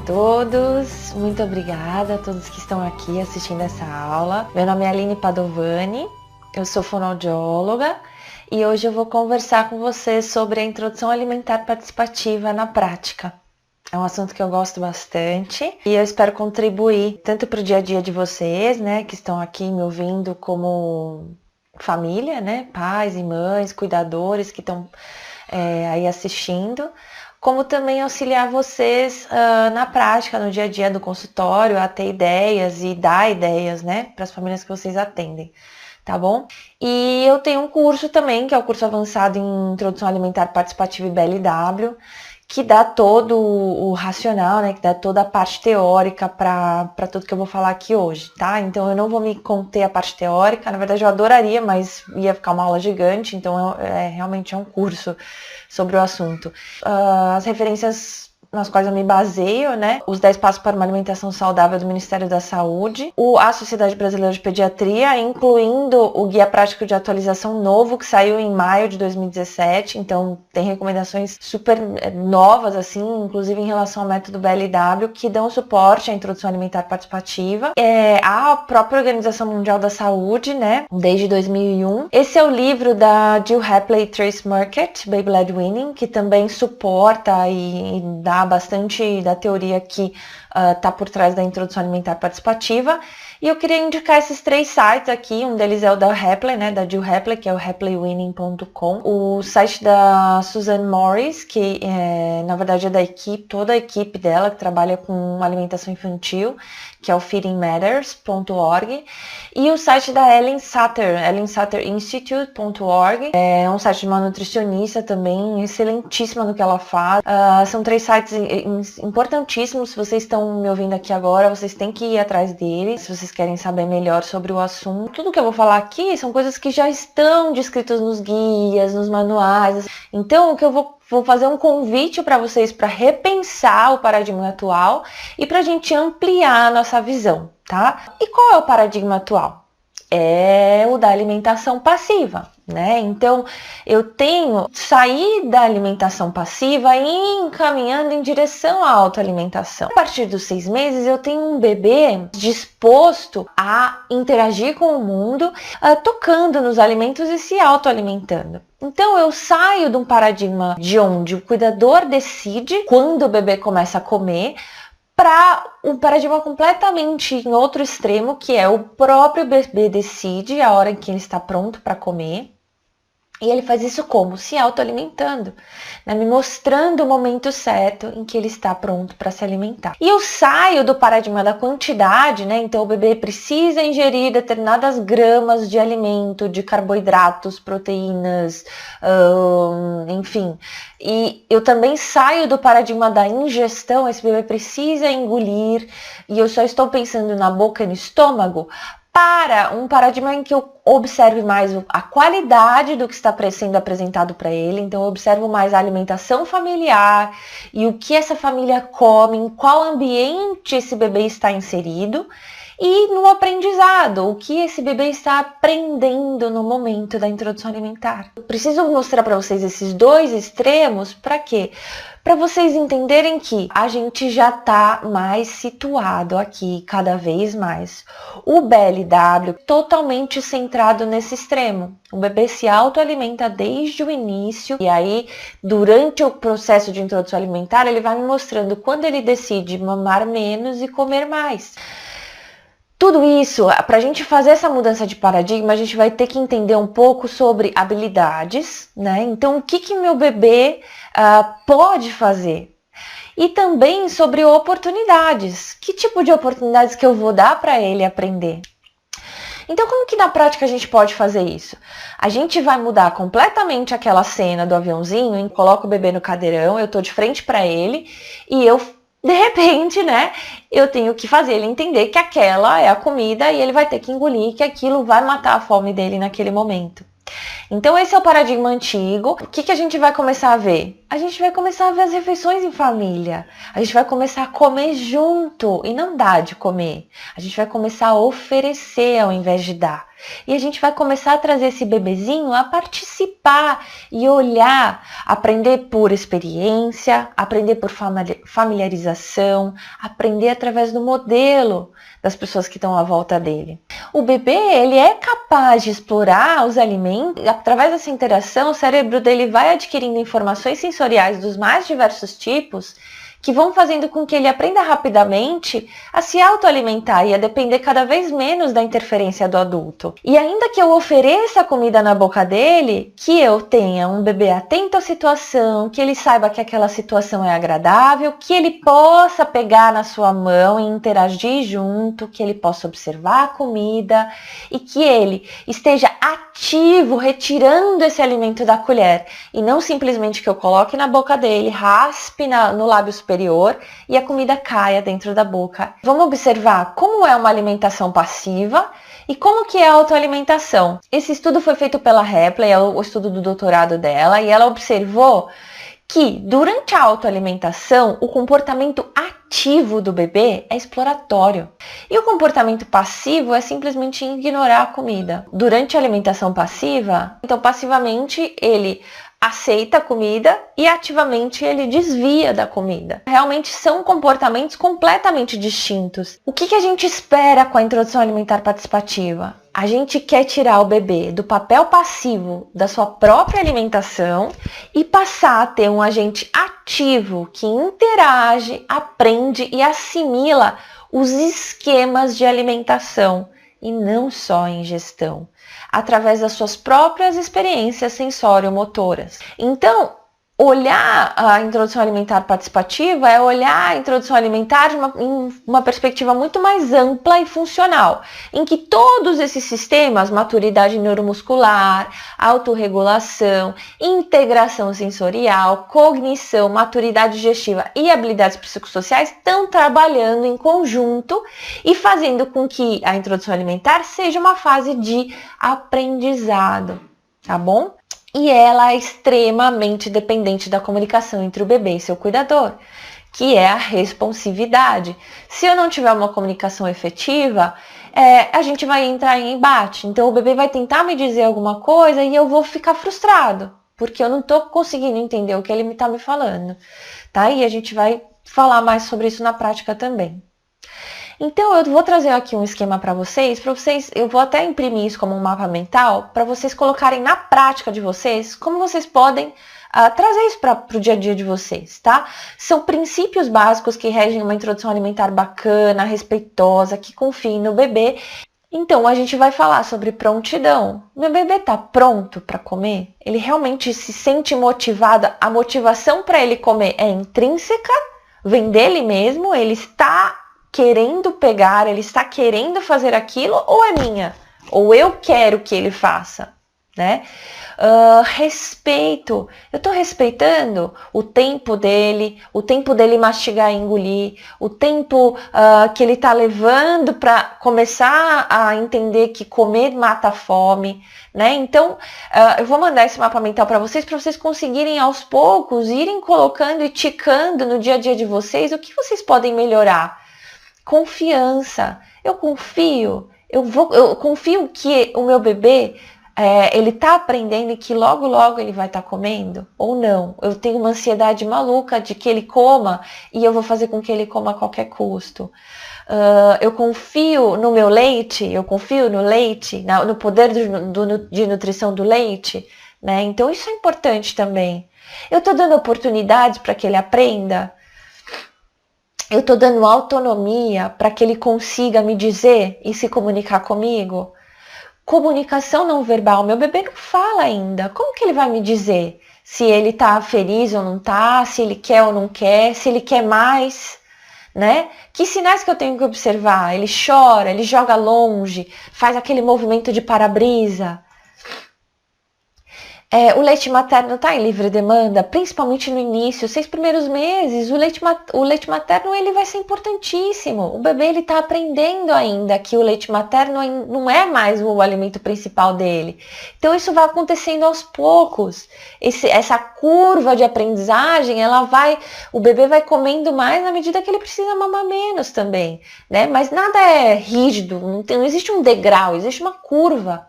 todos, muito obrigada a todos que estão aqui assistindo essa aula. Meu nome é Aline Padovani, eu sou fonoaudióloga e hoje eu vou conversar com vocês sobre a introdução alimentar participativa na prática. É um assunto que eu gosto bastante e eu espero contribuir tanto para o dia a dia de vocês, né, que estão aqui me ouvindo como família, né, pais e mães, cuidadores que estão aí assistindo, como também auxiliar vocês na prática, no dia a dia do consultório, a ter ideias e dar ideias, né, para as famílias que vocês atendem, tá bom? E eu tenho um curso também, que é o curso avançado em Introdução Alimentar Participativa e BLW, que dá todo o racional, né, que dá toda a parte teórica para tudo que eu vou falar aqui hoje, tá? Então eu não vou me conter a parte teórica, na verdade eu adoraria, mas ia ficar uma aula gigante, então realmente é um curso sobre o assunto. As referências nas quais eu me baseio, né? Os 10 passos para uma alimentação saudável do Ministério da Saúde, a Sociedade Brasileira de Pediatria, incluindo o Guia Prático de Atualização novo, que saiu em maio de 2017, então tem recomendações super novas, assim, inclusive em relação ao método BLW, que dão suporte à introdução alimentar participativa. A própria Organização Mundial da Saúde, né? Desde 2001. Esse é o livro da Jill Hapley e Trace Murkett, Baby-Led Weaning, que também suporta e dá bastante da teoria que está por trás da introdução alimentar participativa. E eu queria indicar esses 3 sites aqui. Um deles é o da Hapley, né, da Jill Hapley, que é o hapleyweaning.com. O site da Suzanne Morris, que na verdade é da equipe, toda a equipe dela, que trabalha com alimentação infantil, que é o feedingmatters.org. E o site da Ellen Satter, ellensaterinstitute.org. É um site de uma nutricionista também, excelentíssima no que ela faz. São 3 sites importantíssimos. Se vocês estão me ouvindo aqui agora, vocês têm que ir atrás deles, se vocês querem saber melhor sobre o assunto. Tudo que eu vou falar aqui são coisas que já estão descritas nos guias, nos manuais. Então, o que eu vou fazer um convite para vocês para repensar o paradigma atual e para a gente ampliar a nossa visão, tá? E qual é o paradigma atual? É o da alimentação passiva, né? Então, eu tenho sair da alimentação passiva e encaminhando em direção à autoalimentação. A partir dos 6 meses, eu tenho um bebê disposto a interagir com o mundo, tocando nos alimentos e se autoalimentando. Então, eu saio de um paradigma de onde o cuidador decide quando o bebê começa a comer, para um paradigma completamente em outro extremo, que é o próprio bebê decide a hora em que ele está pronto para comer. E ele faz isso como? Se autoalimentando, né? Me mostrando o momento certo em que ele está pronto para se alimentar. E eu saio do paradigma da quantidade, né? Então o bebê precisa ingerir determinadas gramas de alimento, de carboidratos, proteínas, enfim. E eu também saio do paradigma da ingestão, esse bebê precisa engolir, e eu só estou pensando na boca e no estômago, para um paradigma em que eu observe mais a qualidade do que está sendo apresentado para ele. Então eu observo mais a alimentação familiar e o que essa família come, em qual ambiente esse bebê está inserido, e no aprendizado, o que esse bebê está aprendendo no momento da introdução alimentar. Eu preciso mostrar para vocês esses 2 extremos, para quê? Para vocês entenderem que a gente já está mais situado aqui, cada vez mais. O BLW totalmente centrado nesse extremo. O bebê se autoalimenta desde o início, e aí, durante o processo de introdução alimentar, ele vai me mostrando quando ele decide mamar menos e comer mais. Tudo isso, para a gente fazer essa mudança de paradigma, a gente vai ter que entender um pouco sobre habilidades, né? Então, o que meu bebê pode fazer? E também sobre oportunidades. Que tipo de oportunidades que eu vou dar para ele aprender? Então, como que na prática a gente pode fazer isso? A gente vai mudar completamente aquela cena do aviãozinho, coloca o bebê no cadeirão, eu tô de frente para ele e eu, de repente, né, eu tenho que fazer ele entender que aquela é a comida e ele vai ter que engolir, que aquilo vai matar a fome dele naquele momento. Então esse é o paradigma antigo. O que a gente vai começar a ver? a gente vai começar a ver as refeições em família. A gente vai começar a comer junto e não dar de comer. A gente vai começar a oferecer ao invés de dar. E a gente vai começar a trazer esse bebezinho a participar e olhar, aprender por experiência, aprender por familiarização, aprender através do modelo das pessoas que estão à volta dele. O bebê, ele é capaz de explorar os alimentos, através dessa interação, o cérebro dele vai adquirindo informações sensoriais dos mais diversos tipos, que vão fazendo com que ele aprenda rapidamente a se autoalimentar e a depender cada vez menos da interferência do adulto. E ainda que eu ofereça a comida na boca dele, que eu tenha um bebê atento à situação, que ele saiba que aquela situação é agradável, que ele possa pegar na sua mão e interagir junto, que ele possa observar a comida e que ele esteja ativo, retirando esse alimento da colher e não simplesmente que eu coloque na boca dele, raspe no lábio superior e a comida caia dentro da boca. Vamos observar como é uma alimentação passiva e como que é a autoalimentação. Esse estudo foi feito pela Ripley, é o estudo do doutorado dela, e ela observou que durante a autoalimentação o comportamento ativo do bebê é exploratório e o comportamento passivo é simplesmente ignorar a comida. Durante a alimentação passiva, então passivamente ele aceita a comida e ativamente ele desvia da comida. Realmente são comportamentos completamente distintos. O que a gente espera com a introdução alimentar participativa? A gente quer tirar o bebê do papel passivo da sua própria alimentação e passar a ter um agente ativo que interage, aprende e assimila os esquemas de alimentação e não só a ingestão, através das suas próprias experiências sensório-motoras. Então, olhar a introdução alimentar participativa é olhar a introdução alimentar em uma perspectiva muito mais ampla e funcional, em que todos esses sistemas, maturidade neuromuscular, autorregulação, integração sensorial, cognição, maturidade digestiva e habilidades psicossociais estão trabalhando em conjunto e fazendo com que a introdução alimentar seja uma fase de aprendizado, tá bom? E ela é extremamente dependente da comunicação entre o bebê e seu cuidador, que é a responsividade. Se eu não tiver uma comunicação efetiva, a gente vai entrar em embate. Então o bebê vai tentar me dizer alguma coisa e eu vou ficar frustrado, porque eu não estou conseguindo entender o que ele está me falando. Tá? E a gente vai falar mais sobre isso na prática também. Então, eu vou trazer aqui um esquema para vocês, eu vou até imprimir isso como um mapa mental, para vocês colocarem na prática de vocês, como vocês podem trazer isso para o dia a dia de vocês, tá? São princípios básicos que regem uma introdução alimentar bacana, respeitosa, que confie no bebê. Então, a gente vai falar sobre prontidão. Meu bebê está pronto para comer? Ele realmente se sente motivado? A motivação para ele comer é intrínseca? Vem dele mesmo? Ele está querendo pegar, ele está querendo fazer aquilo ou é minha? Ou eu quero que ele faça, né? Respeito, eu estou respeitando o tempo dele mastigar e engolir, o tempo que ele está levando para começar a entender que comer mata a fome, né? Então, eu vou mandar esse mapa mental para vocês conseguirem aos poucos irem colocando e ticando no dia a dia de vocês o que vocês podem melhorar. Confiança, eu confio que o meu bebê, ele está aprendendo e que logo logo ele vai estar comendo, ou não, eu tenho uma ansiedade maluca de que ele coma e eu vou fazer com que ele coma a qualquer custo. Eu confio no meu leite, eu confio no leite, no poder de nutrição do leite, né? Então isso é importante também. Eu estou dando oportunidades para que ele aprenda. Eu estou dando autonomia para que ele consiga me dizer e se comunicar comigo. Comunicação não verbal. Meu bebê não fala ainda. Como que ele vai me dizer se ele está feliz ou não está, se ele quer ou não quer, se ele quer mais, né? Que sinais que eu tenho que observar? Ele chora, ele joga longe, faz aquele movimento de para-brisa. O leite materno está em livre demanda, principalmente no início, 6 primeiros meses. O leite materno ele vai ser importantíssimo. O bebê ele está aprendendo ainda que o leite materno não é mais o alimento principal dele. Então isso vai acontecendo aos poucos. Essa curva de aprendizagem, o bebê vai comendo mais na medida que ele precisa mamar menos também, né? Mas nada é rígido, não existe um degrau, existe uma curva.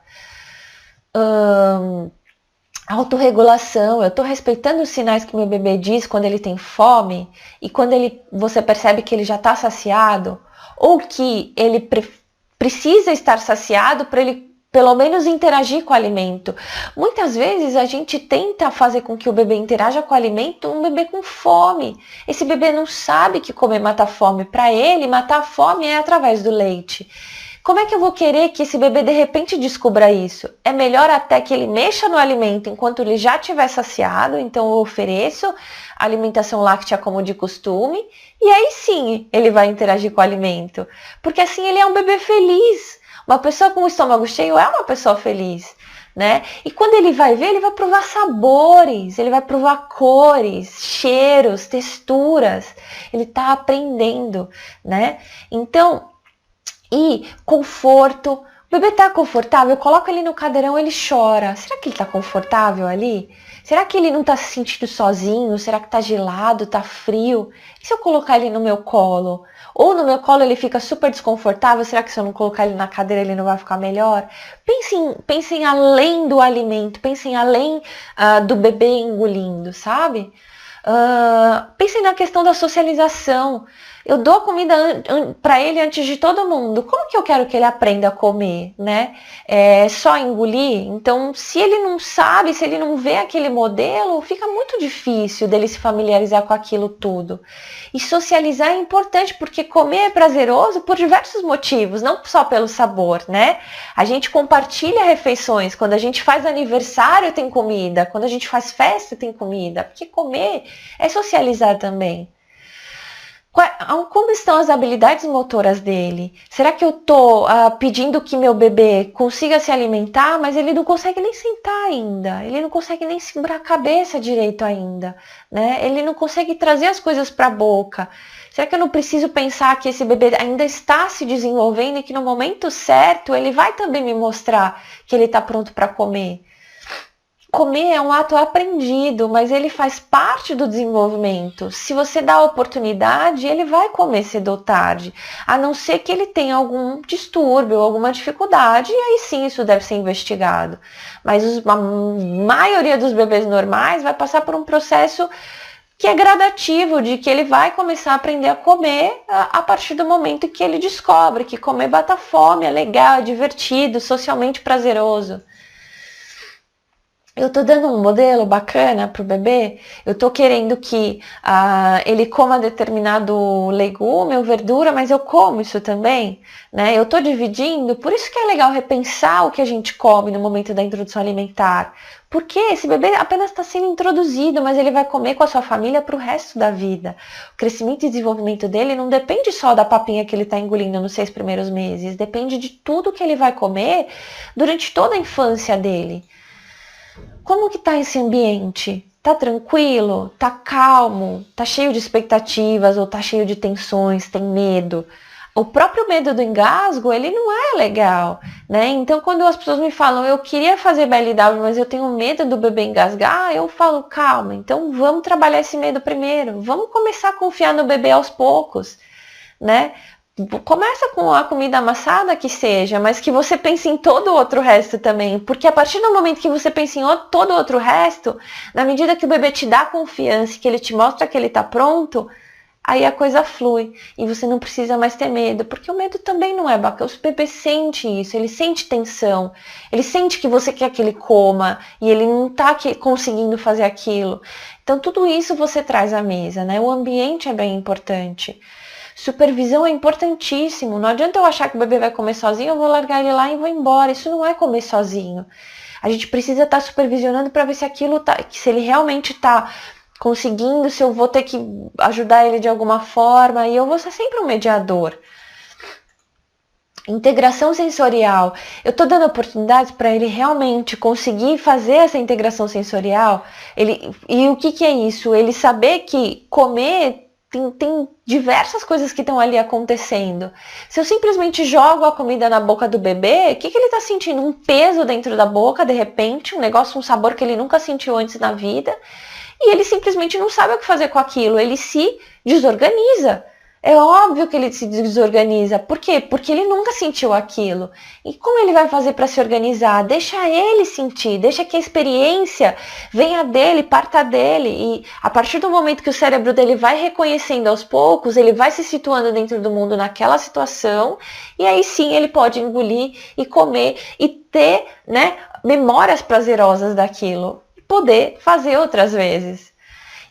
Autorregulação, eu estou respeitando os sinais que meu bebê diz quando ele tem fome e quando você percebe que ele já está saciado ou que ele precisa estar saciado para ele pelo menos interagir com o alimento. Muitas vezes a gente tenta fazer com que o bebê interaja com o alimento, um bebê com fome. Esse bebê não sabe que comer mata a fome. Para ele, matar a fome é através do leite. Como é que eu vou querer que esse bebê de repente descubra isso? É melhor até que ele mexa no alimento enquanto ele já estiver saciado, então eu ofereço alimentação láctea como de costume, e aí sim ele vai interagir com o alimento, porque assim ele é um bebê feliz. Uma pessoa com o estômago cheio é uma pessoa feliz, né? E quando ele vai ver, ele vai provar sabores, ele vai provar cores, cheiros, texturas, ele está aprendendo, né? Então, e conforto. O bebê tá confortável? Eu coloco ele no cadeirão, ele chora. Será que ele tá confortável ali? Será que ele não tá se sentindo sozinho? Será que tá gelado, tá frio? E se eu colocar ele no meu colo? Ou no meu colo ele fica super desconfortável? Será que se eu não colocar ele na cadeira ele não vai ficar melhor? Pensem além do alimento, pensem além do bebê engolindo, sabe? Pensem na questão da socialização. Eu dou comida para ele antes de todo mundo. Como que eu quero que ele aprenda a comer, né? Só engolir? Então, se ele não sabe, se ele não vê aquele modelo, fica muito difícil dele se familiarizar com aquilo tudo. E socializar é importante, porque comer é prazeroso por diversos motivos, não só pelo sabor, né? A gente compartilha refeições. Quando a gente faz aniversário, tem comida. Quando a gente faz festa, tem comida. Porque comer é socializar também. Como estão as habilidades motoras dele? Será que eu estou pedindo que meu bebê consiga se alimentar, mas ele não consegue nem sentar ainda? Ele não consegue nem segurar a cabeça direito ainda, né? Ele não consegue trazer as coisas para a boca. Será que eu não preciso pensar que esse bebê ainda está se desenvolvendo e que no momento certo ele vai também me mostrar que ele está pronto para comer? Comer é um ato aprendido, mas ele faz parte do desenvolvimento. Se você dá a oportunidade, ele vai comer cedo ou tarde, a não ser que ele tenha algum distúrbio, alguma dificuldade, e aí sim isso deve ser investigado. Mas a maioria dos bebês normais vai passar por um processo que é gradativo, de que ele vai começar a aprender a comer a partir do momento que ele descobre que comer bata fome, é legal, é divertido, socialmente prazeroso. Eu estou dando um modelo bacana para o bebê, eu estou querendo que ele coma determinado legume ou verdura, mas eu como isso também, né? Eu estou dividindo, por isso que é legal repensar o que a gente come no momento da introdução alimentar. Porque esse bebê apenas está sendo introduzido, mas ele vai comer com a sua família para o resto da vida. O crescimento e desenvolvimento dele não depende só da papinha que ele está engolindo nos 6 primeiros meses, depende de tudo que ele vai comer durante toda a infância dele. Como que tá esse ambiente? Tá tranquilo? Tá calmo? Tá cheio de expectativas ou tá cheio de tensões? Tem medo? O próprio medo do engasgo, ele não é legal, né? Então, quando as pessoas me falam, eu queria fazer BLW, mas eu tenho medo do bebê engasgar, eu falo, calma, então vamos trabalhar esse medo primeiro. Vamos começar a confiar no bebê aos poucos, né? Começa com a comida amassada que seja, mas que você pense em todo o outro resto também. Porque a partir do momento que você pensa em todo o outro resto, na medida que o bebê te dá confiança, que ele te mostra que ele está pronto, aí a coisa flui. E você não precisa mais ter medo. Porque o medo também não é bacana. O bebê sente isso, ele sente tensão. Ele sente que você quer que ele coma e ele não está conseguindo fazer aquilo. Então tudo isso você traz à mesa, né? O ambiente é bem importante. Supervisão é importantíssimo. Não adianta eu achar que o bebê vai comer sozinho, eu vou largar ele lá e vou embora. Isso não é comer sozinho. A gente precisa estar supervisionando para ver se aquilo se ele realmente está conseguindo, se eu vou ter que ajudar ele de alguma forma. E eu vou ser sempre um mediador. Integração sensorial. Eu tô dando oportunidades para ele realmente conseguir fazer essa integração sensorial. E o que é isso? Ele saber que comer tem diversas coisas que estão ali acontecendo. Se eu simplesmente jogo a comida na boca do bebê, o que ele está sentindo? Um peso dentro da boca, de repente, um negócio, um sabor que ele nunca sentiu antes na vida, e ele simplesmente não sabe o que fazer com aquilo, ele se desorganiza. É óbvio que ele se desorganiza. Por quê? Porque ele nunca sentiu aquilo. E como ele vai fazer para se organizar? Deixa ele sentir, deixa que a experiência venha dele, parta dele. E a partir do momento que o cérebro dele vai reconhecendo aos poucos, ele vai se situando dentro do mundo naquela situação. E aí sim ele pode engolir e comer e ter, né, memórias prazerosas daquilo. E poder fazer outras vezes.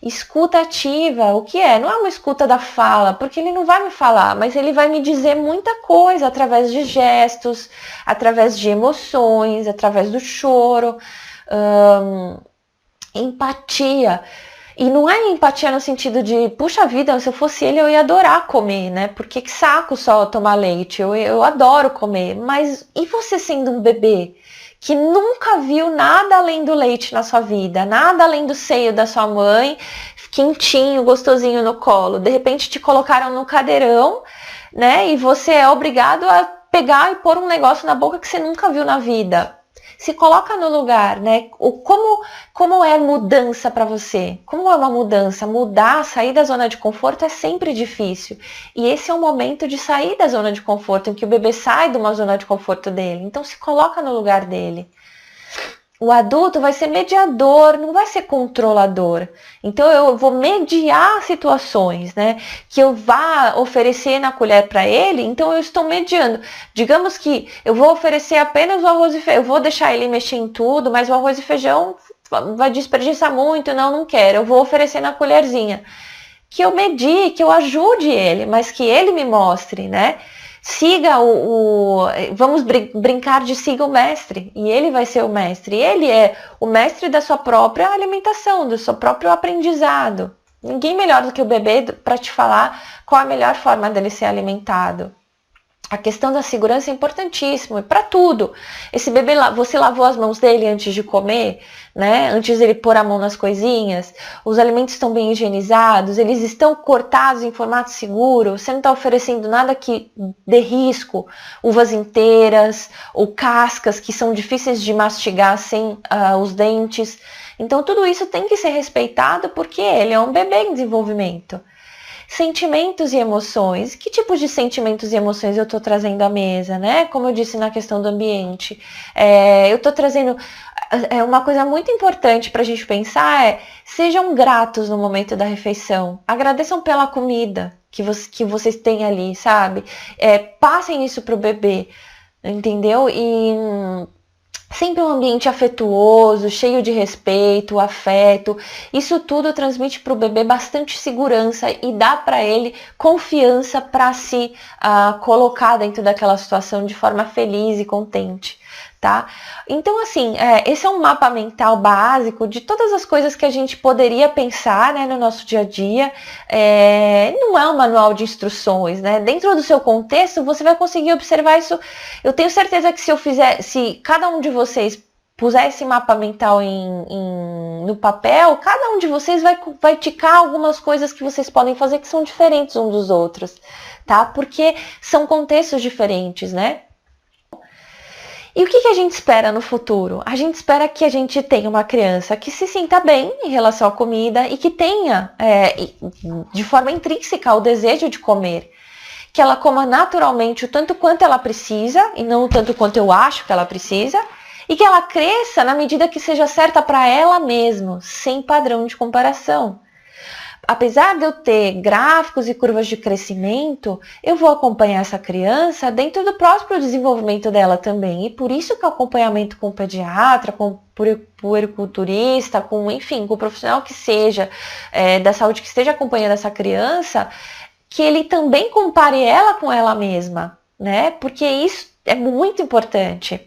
Escuta ativa, o que é? Não é uma escuta da fala, porque ele não vai me falar, mas ele vai me dizer muita coisa através de gestos, através de emoções, através do choro, empatia. E não é empatia no sentido de, puxa vida, se eu fosse ele eu ia adorar comer, né? Porque que saco só tomar leite, eu adoro comer. Mas e você sendo um bebê que nunca viu nada além do leite na sua vida, nada além do seio da sua mãe, quentinho, gostosinho no colo. De repente te colocaram no cadeirão, né? E você é obrigado a pegar e pôr um negócio na boca que você nunca viu na vida. Se coloca no lugar, né? Como é mudança para você? Como é uma mudança? Mudar, sair da zona de conforto é sempre difícil. E esse é o momento de sair da zona de conforto, em que o bebê sai de uma zona de conforto dele. Então se coloca no lugar dele. O adulto vai ser mediador, não vai ser controlador. Então eu vou mediar situações, né? Que eu vá oferecer na colher para ele, então eu estou mediando. Digamos que eu vou oferecer apenas o arroz e feijão, eu vou deixar ele mexer em tudo, mas o arroz e feijão vai desperdiçar muito, não quero. Eu vou oferecer na colherzinha. Que eu medie, que eu ajude ele, mas que ele me mostre, né? Siga vamos brincar de siga o mestre, e ele vai ser o mestre. Ele é o mestre da sua própria alimentação, do seu próprio aprendizado. Ninguém melhor do que o bebê para te falar qual a melhor forma dele ser alimentado. A questão da segurança é importantíssima, para tudo. Esse bebê, você lavou as mãos dele antes de comer, né? Antes dele pôr a mão nas coisinhas, os alimentos estão bem higienizados, eles estão cortados em formato seguro, você não está oferecendo nada que dê risco, uvas inteiras ou cascas que são difíceis de mastigar sem os dentes. Então tudo isso tem que ser respeitado porque ele é um bebê em desenvolvimento. Sentimentos e emoções. Que tipos de sentimentos e emoções eu estou trazendo à mesa, né? Como eu disse na questão do ambiente. Eu estou trazendo... uma coisa muito importante para a gente pensar sejam gratos no momento da refeição. Agradeçam pela comida que vocês têm ali, sabe? Passem isso para o bebê, entendeu? E... sempre um ambiente afetuoso, cheio de respeito, afeto. Isso tudo transmite para o bebê bastante segurança e dá para ele confiança para se colocar dentro daquela situação de forma feliz e contente. Tá? Então, assim, esse é um mapa mental básico de todas as coisas que a gente poderia pensar, né, no nosso dia a dia. Não é um manual de instruções, né? Dentro do seu contexto, você vai conseguir observar isso. Eu tenho certeza que se cada um de vocês puser esse mapa mental no papel, cada um de vocês vai ticar algumas coisas que vocês podem fazer que são diferentes uns dos outros, tá? Porque são contextos diferentes, né? E o que a gente espera no futuro? A gente espera que a gente tenha uma criança que se sinta bem em relação à comida e que tenha, de forma intrínseca, o desejo de comer. Que ela coma naturalmente o tanto quanto ela precisa e não o tanto quanto eu acho que ela precisa. E que ela cresça na medida que seja certa para ela mesma, sem padrão de comparação. Apesar de eu ter gráficos e curvas de crescimento, eu vou acompanhar essa criança dentro do próprio desenvolvimento dela também. E por isso que o acompanhamento com o pediatra, com o puericulturista, com o profissional que seja da saúde que esteja acompanhando essa criança, que ele também compare ela com ela mesma, né? Porque isso é muito importante.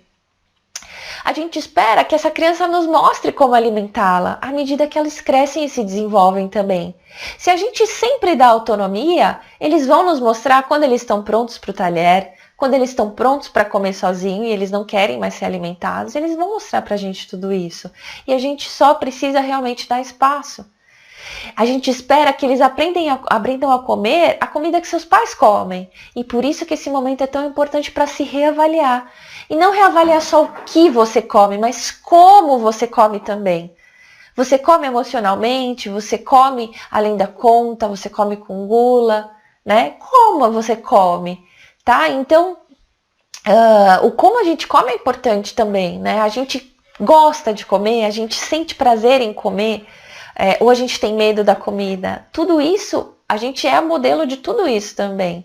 A gente espera que essa criança nos mostre como alimentá-la, à medida que elas crescem e se desenvolvem também. Se a gente sempre dá autonomia, eles vão nos mostrar quando eles estão prontos para o talher, Quando eles estão prontos para comer sozinho e eles não querem mais ser alimentados, eles vão mostrar pra gente tudo isso. E a gente só precisa realmente dar espaço. A gente espera que eles aprendam a comer a comida que seus pais comem. E por isso que esse momento é tão importante para se reavaliar. E não reavaliar só o que você come, mas como você come também. Você come emocionalmente, você come além da conta, você come com gula, né? Como você come, tá? Então, o como a gente come é importante também, né? A gente gosta de comer, a gente sente prazer em comer, ou a gente tem medo da comida. Tudo isso, a gente é modelo de tudo isso também.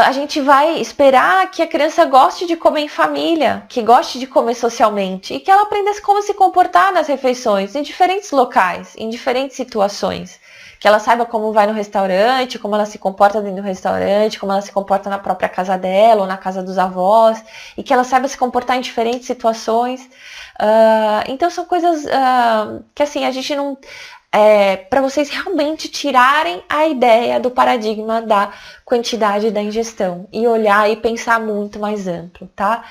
A gente vai esperar que a criança goste de comer em família, que goste de comer socialmente e que ela aprenda como se comportar nas refeições, em diferentes locais, em diferentes situações. Que ela saiba como vai no restaurante, como ela se comporta dentro do restaurante, como ela se comporta na própria casa dela ou na casa dos avós, e que ela saiba se comportar em diferentes situações. Então são coisas que assim, a gente não... para vocês realmente tirarem a ideia do paradigma da quantidade da ingestão e olhar e pensar muito mais amplo, tá?